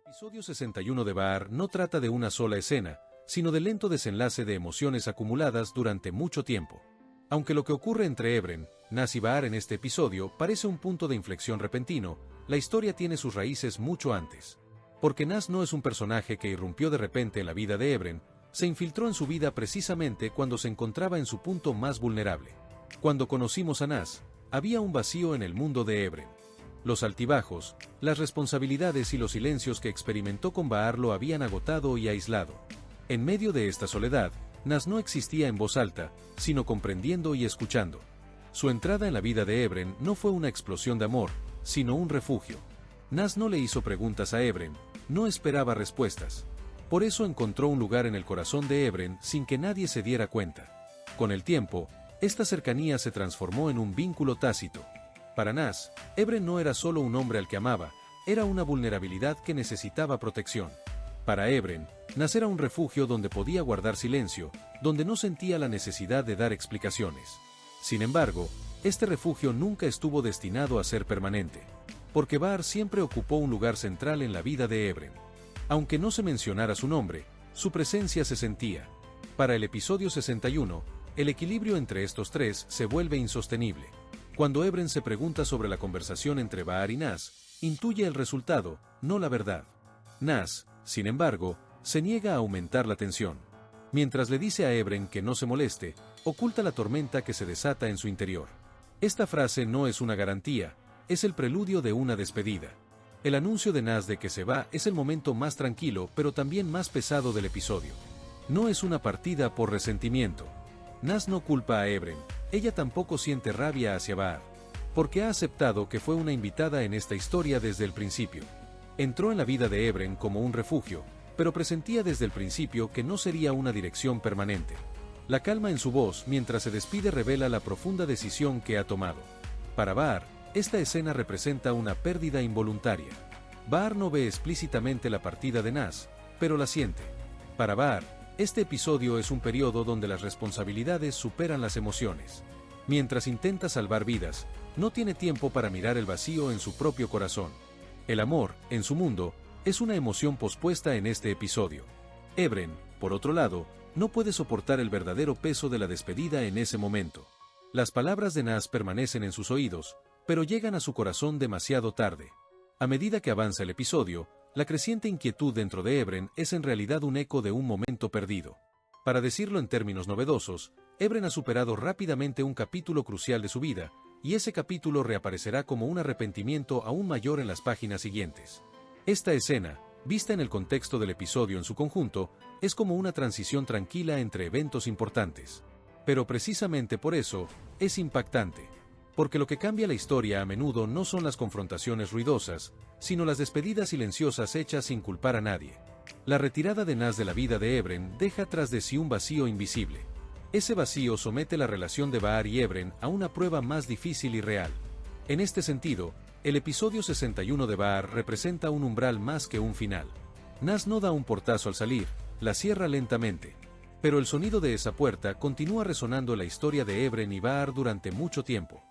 Episodio 61 de Baar no trata de una sola escena, sino del lento desenlace de emociones acumuladas durante mucho tiempo. Aunque lo que ocurre entre Ebren, Naz y Baar en este episodio parece un punto de inflexión repentino, la historia tiene sus raíces mucho antes. Porque Naz no es un personaje que irrumpió de repente en la vida de Ebren, se infiltró en su vida precisamente cuando se encontraba en su punto más vulnerable. Cuando conocimos a Naz, había un vacío en el mundo de Ebren. Los altibajos, las responsabilidades y los silencios que experimentó con Baar lo habían agotado y aislado. En medio de esta soledad, Naz no existía en voz alta, sino comprendiendo y escuchando. Su entrada en la vida de Ebren no fue una explosión de amor, sino un refugio. Naz no le hizo preguntas a Ebren, no esperaba respuestas. Por eso encontró un lugar en el corazón de Ebren sin que nadie se diera cuenta. Con el tiempo, esta cercanía se transformó en un vínculo tácito. Para Naz, Ebren no era solo un hombre al que amaba, era una vulnerabilidad que necesitaba protección. Para Ebren, Naz era un refugio donde podía guardar silencio, donde no sentía la necesidad de dar explicaciones. Sin embargo, este refugio nunca estuvo destinado a ser permanente, porque Baar siempre ocupó un lugar central en la vida de Ebren. Aunque no se mencionara su nombre, su presencia se sentía. Para el episodio 61, el equilibrio entre estos tres se vuelve insostenible. Cuando Ebren se pregunta sobre la conversación entre Baar y Naz, intuye el resultado, no la verdad. Naz, sin embargo, se niega a aumentar la tensión. Mientras le dice a Ebren que no se moleste, oculta la tormenta que se desata en su interior. Esta frase no es una garantía, es el preludio de una despedida. El anuncio de Naz de que se va es el momento más tranquilo pero también más pesado del episodio. No es una partida por resentimiento. Naz no culpa a Ebren, ella tampoco siente rabia hacia Baar, porque ha aceptado que fue una invitada en esta historia desde el principio. Entró en la vida de Ebren como un refugio, pero presentía desde el principio que no sería una dirección permanente. La calma en su voz mientras se despide revela la profunda decisión que ha tomado. Para Baar, esta escena representa una pérdida involuntaria. Baar no ve explícitamente la partida de Naz, pero la siente. Para Baar, este episodio es un periodo donde las responsabilidades superan las emociones. Mientras intenta salvar vidas, no tiene tiempo para mirar el vacío en su propio corazón. El amor, en su mundo, es una emoción pospuesta en este episodio. Ebren, por otro lado, no puede soportar el verdadero peso de la despedida en ese momento. Las palabras de Naz permanecen en sus oídos, pero llegan a su corazón demasiado tarde. A medida que avanza el episodio, la creciente inquietud dentro de Ebren es en realidad un eco de un momento perdido. Para decirlo en términos novedosos, Ebren ha superado rápidamente un capítulo crucial de su vida, y ese capítulo reaparecerá como un arrepentimiento aún mayor en las páginas siguientes. Esta escena, vista en el contexto del episodio en su conjunto, es como una transición tranquila entre eventos importantes. Pero precisamente por eso, es impactante. Porque lo que cambia la historia a menudo no son las confrontaciones ruidosas, sino las despedidas silenciosas hechas sin culpar a nadie. La retirada de Naz de la vida de Ebren deja tras de sí un vacío invisible. Ese vacío somete la relación de Baar y Ebren a una prueba más difícil y real. En este sentido, el episodio 61 de Baar representa un umbral más que un final. Naz no da un portazo al salir, la cierra lentamente. Pero el sonido de esa puerta continúa resonando en la historia de Ebren y Baar durante mucho tiempo.